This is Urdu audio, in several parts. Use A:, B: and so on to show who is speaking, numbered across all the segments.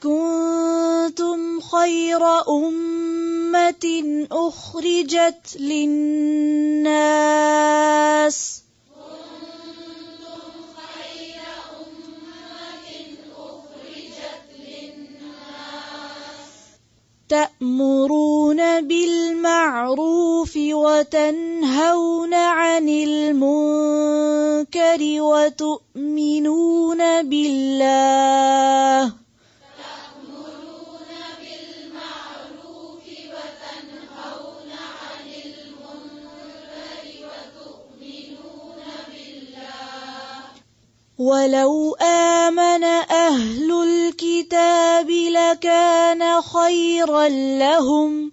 A: كنتم خير أمة أخرجت للناس تأمرون بالمعروف وتنهون عن المنكر وتؤمنون بالله ولو آمن أهل الكتاب لكان خيرا لهم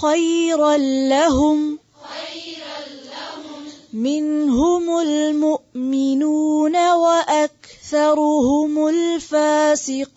A: خيرا لهم منهم المؤمنون وأكثرهم الفاسقون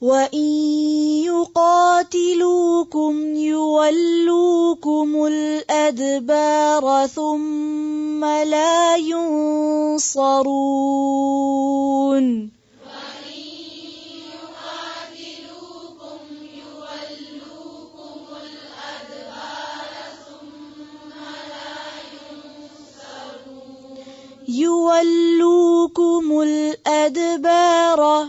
A: وَإِن يُقَاتِلُوكُمْ يُوَلُّوكُمُ الْأَدْبَارَ ثُمَّ لَا يُنصَرُونَ يُوَلُّوكُمُ الْأَدْبَارَ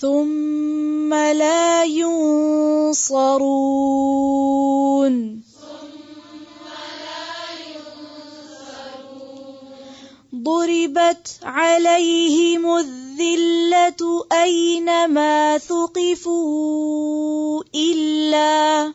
A: ثم لا ينصرون ضربت عليهم الذلة أينما ثقفوا إلا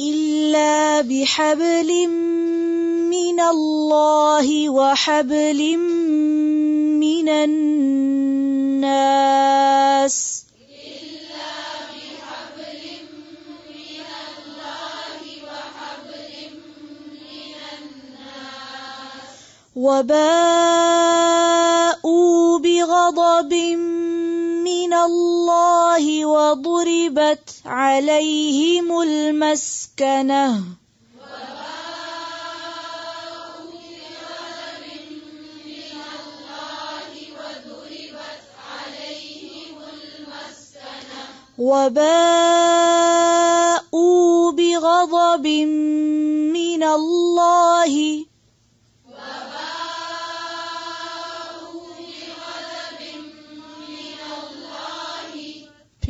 A: إلا بحبل من الله وحبل من الناس وباءوا بغضب من الله وضربت عليهم المسكنة وباءوا بغضب من الله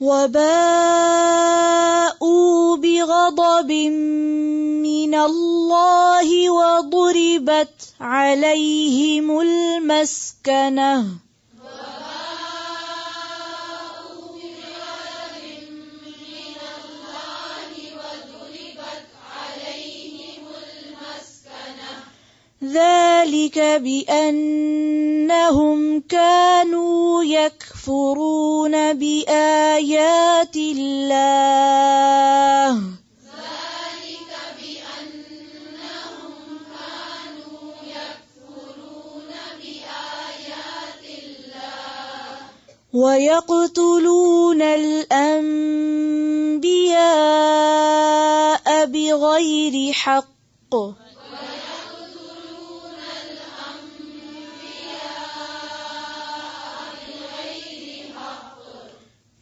A: وباءوا بغضب من الله وضربت عليهم المسكنة ذلك بأنهم كانوا يكفرون بآيات الله ويقتلون الأنبياء بغير حق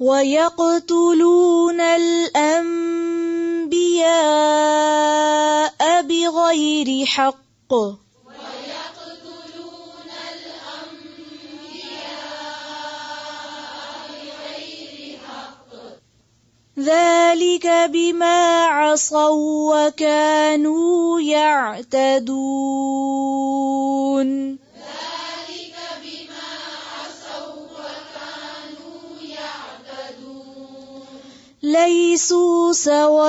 A: ويقتلون الأنبياء بغير حق ذلك بما عصوا وكانوا يعتدون ليسوا سواء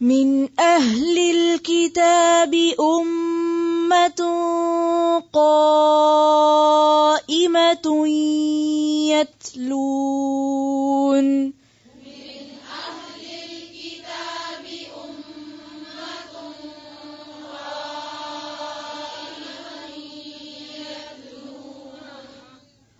A: من أهل الكتاب أمة قائمة يتلون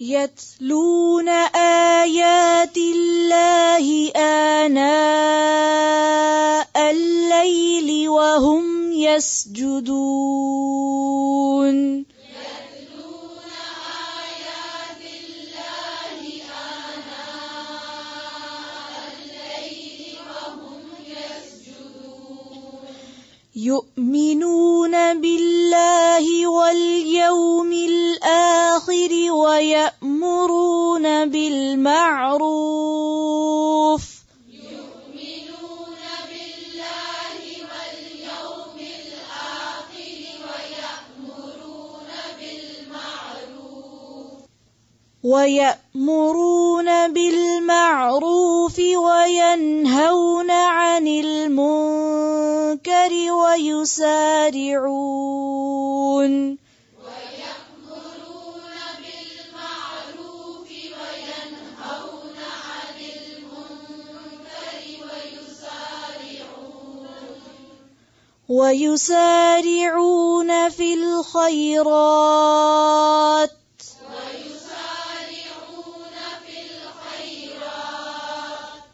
A: يتلون آيات الله آناء الليل وهم يسجدون يؤمنون بالله واليوم الآخر ويأمرون بالمعروف وينهون عن المنكر ويسارعون في الخيرات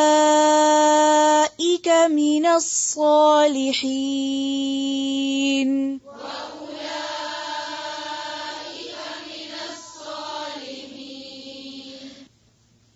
A: وأولئك من الصالحين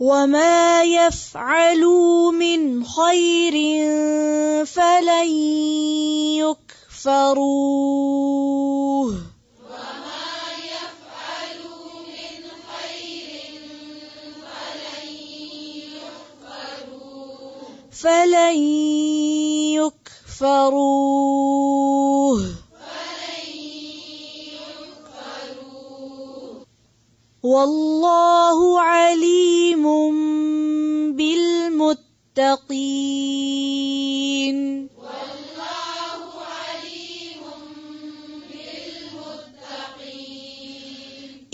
A: وما يفعلوا من خير فلن يكفروه فلن يكفروه والله عليم بالمتقين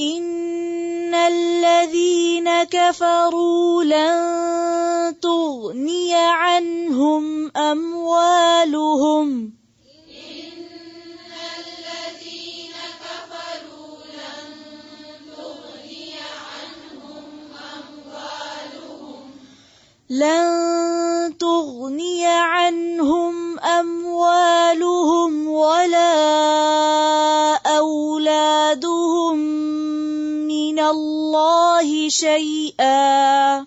A: إن الذين كفروا لن تغني عنهم أموالهم ولا أولادهم من الله شيئا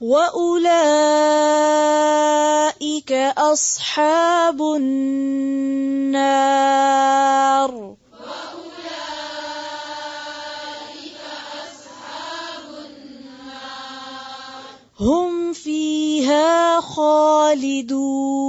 A: وأولئك أصحاب النار هم فيها خالدون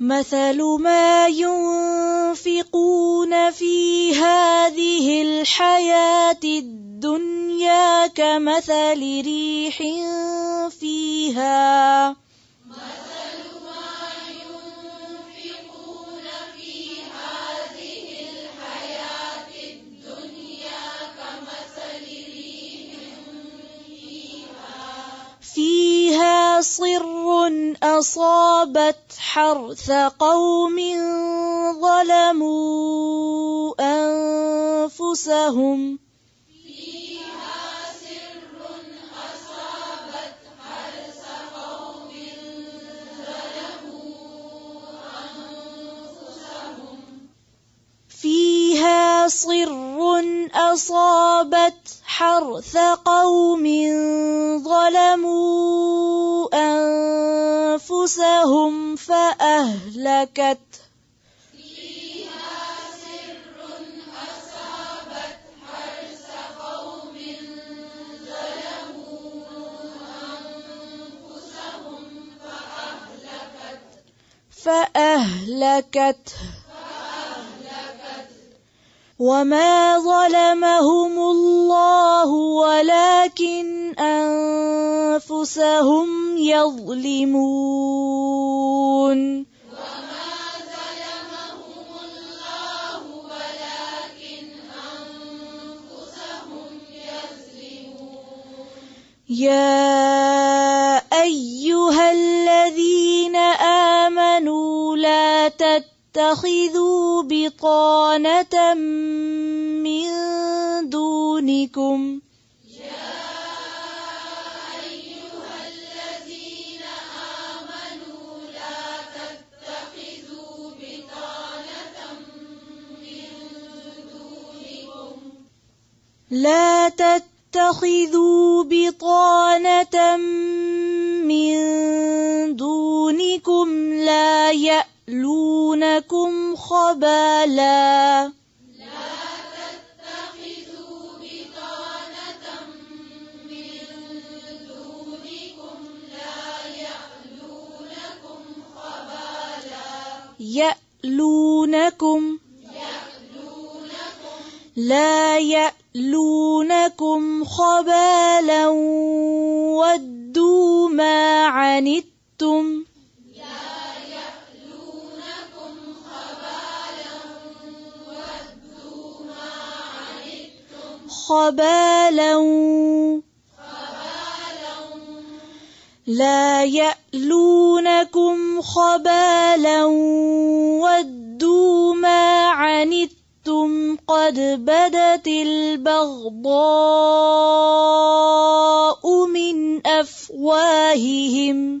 A: مثل ما ينفقون في هذه الحياة الدنيا كمثل ريح فيها صر أصابت حرث قوم ظلموا أنفسهم فيها صر أصابت حرث قوم ظلموا أنفسهم فأهلكت وما ظلمهم الله ولكن أنفسهم يظلمون يا أيها الذين آمنوا لا تتخذوا بطانة من دونكم لا تتخذوا بطانة من دونكم لا يألونكم خبالا لا يألونكم خبالا ودوا ما عنتم لا يألونكم خبالا ودوا ما عنتم قد بدت البغضاء من أفواههم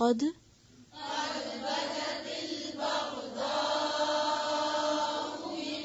A: قد بدت البغضاء من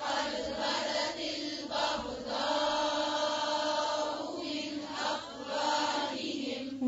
A: قد بدت البغضاء من أفواههم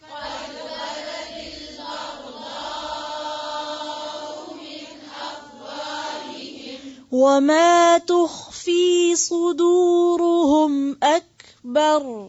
A: قد بدت البغضاء من أفواههم وما تخفي صدورهم أكبر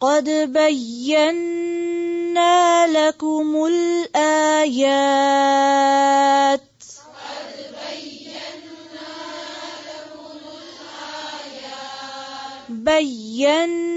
A: قد بينا بينا لكم الآيات بينا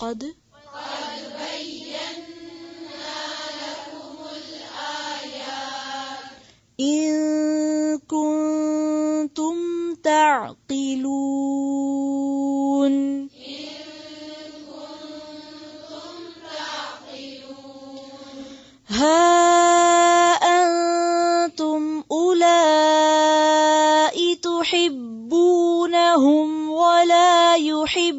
A: قد إن كنتم تعقلون ها أنتم أولئك تحبونهم ولا يحبونكم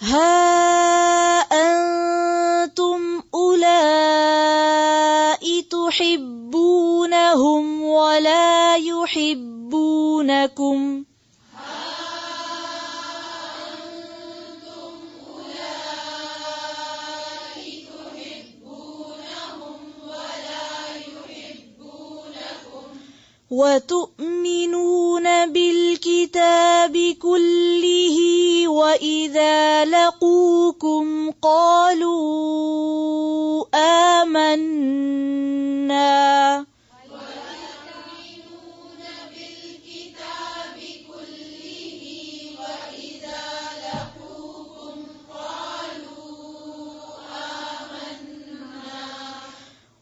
A: ها أنتم أولئك تحبونهم ولا يحبونكم وتؤمنون بالكتاب كله وإذا لقوكم قالوا آمنا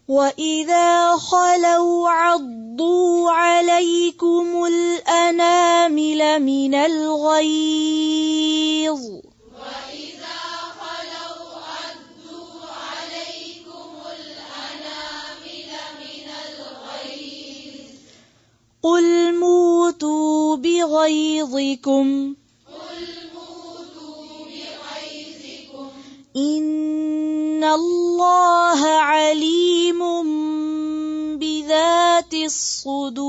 A: وإذا خلوا عضوا عليكم الأنامل من الغيظ قل موتوا بغيظكم إن الله عليم بذات الصدور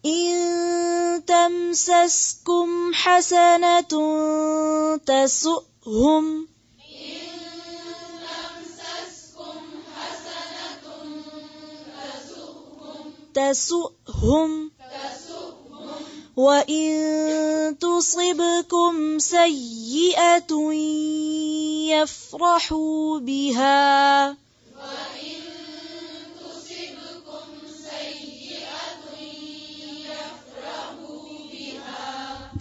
A: إن تمسسكم حسنة تسؤهم وإن تصبكم سيئة يفرحوا بها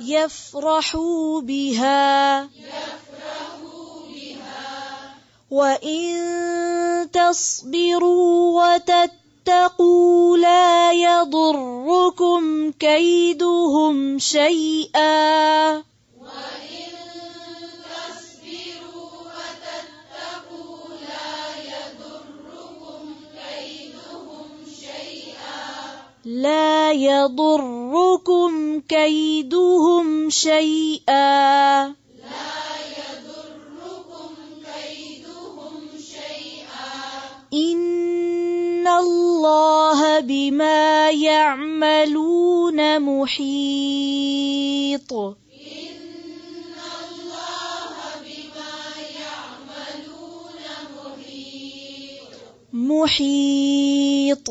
A: يفرحوا بها وإن تصبروا وتتقوا لا يضركم كيدهم شيئا لا يضركم كيدهم شيئا إن الله بما يعملون محيط محيط